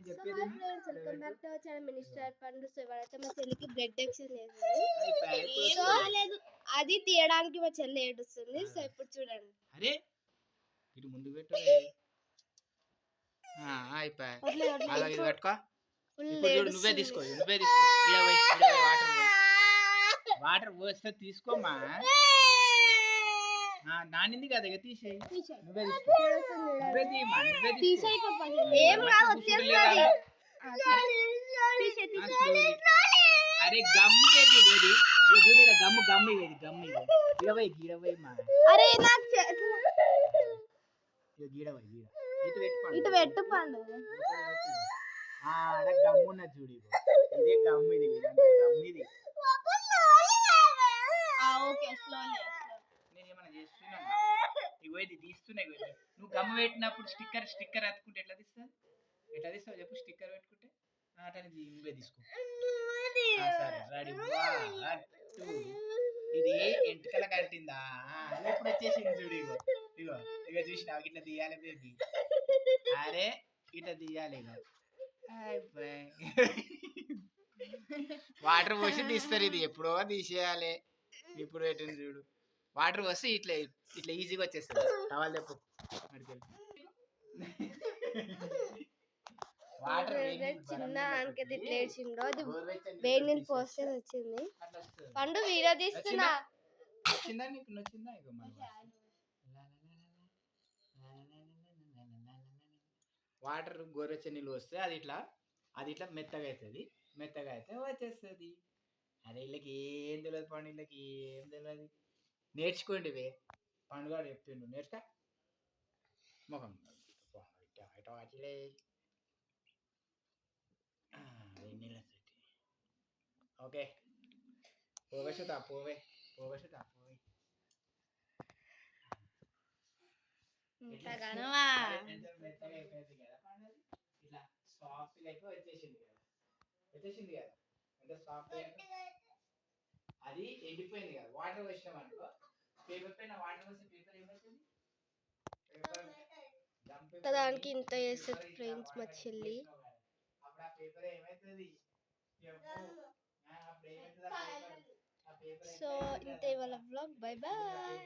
చెప్పేది welcome back to our channel minister పండు. So ఇవాళైతే మా చెల్లికి బ్లడ్ ఎక్స్చేంజ్ చేసింది. అది తీయడానికి మా చెల్లి ఏడుస్తుంది. సో ఇప్పుడు చూడండి. అరే ఇటు ముందు పెట్టు. అయిపోయి అలాగే పెట్టుకో. నువ్వే తీసుకో వాటర్ పోస్తే తీసుకోమా. నానింది కదా ఇక తీసేయి. నువ్వే అరే గమ్ముకేది గోది చూడు గమ్ము గమ్ము ఇది గమ్ము ఇది గీడవై మా ఇటు పెట్టు పండు. గమ్మున్న చూడు ఇదే గమ్ము ఇది గమ్ము ఇది. నేనేమన్నా చేస్తున్నా ఇగో ఇది తీస్తున్నాయి. నువ్వు గమ్ము పెట్టినప్పుడు స్టిక్కర్ అతుకుంటే ఎట్లా తీస్తావు చెప్పు. స్టిక్కర్ పెట్టుకుంటే అటని నువ్వే తీసుకో. సరే రెడీ. ఇది ఎంటికల కట్టిందా ఇప్పుడు వచ్చేసింది చూడు. ఇగో చూసినావు ఇట్లా తీయాలి బేబీ. అరే ఇట్లా తీయాలి. వాటర్ పోసి తీస్తారు. ఇది ఎప్పుడో తీసేయాలి. ఇప్పుడు పెట్టింది చూడు. వాటర్ పోసి ఇట్లా ఇట్లా ఈజీగా వచ్చేస్తుంది. టవల్ చెప్పు. చిన్న ఆనకైతే ఇట్లా ఏడ్చిండో అది వేడి నీళ్ళు పోస్తే వచ్చింది. పండు వీడియో తీస్తున్నా. నచ్చిందా ఇక వాటర్ గోరెచ్చ నీళ్ళు వస్తే అది ఇట్లా మెత్తగా అవుతుంది. మెత్తగా అయితే వచ్చేస్తుంది. అరే వీళ్ళకి ఏం తెలియదు పండు. వీళ్ళకి ఏం తెలియదు. నేర్చుకోండి పండుగ చెప్తుండు. నేర్చుకో ముఖం అట్లే ఓకే. పోవేసుతా పోవే ఇట్లా సాఫ్ట్ అయిపోయి వచ్చేసింది కదా. అంటే సాఫ్ట్ అది ఎండిపోయింది కదా. వాటర్ వేసినాం అనుకో పేపర్ పైన వాటర్ వేస్తే పేపర్ ఏమవుతుంది. దానికి ఇంత చేస్తుంది ఫ్రెండ్స్ మా చెల్లి. అప్పుడు ఆ పేపర్ ఏమవుతుంది. సో ఇంతే ఇవాళ వ్లాగ్. Bye bye.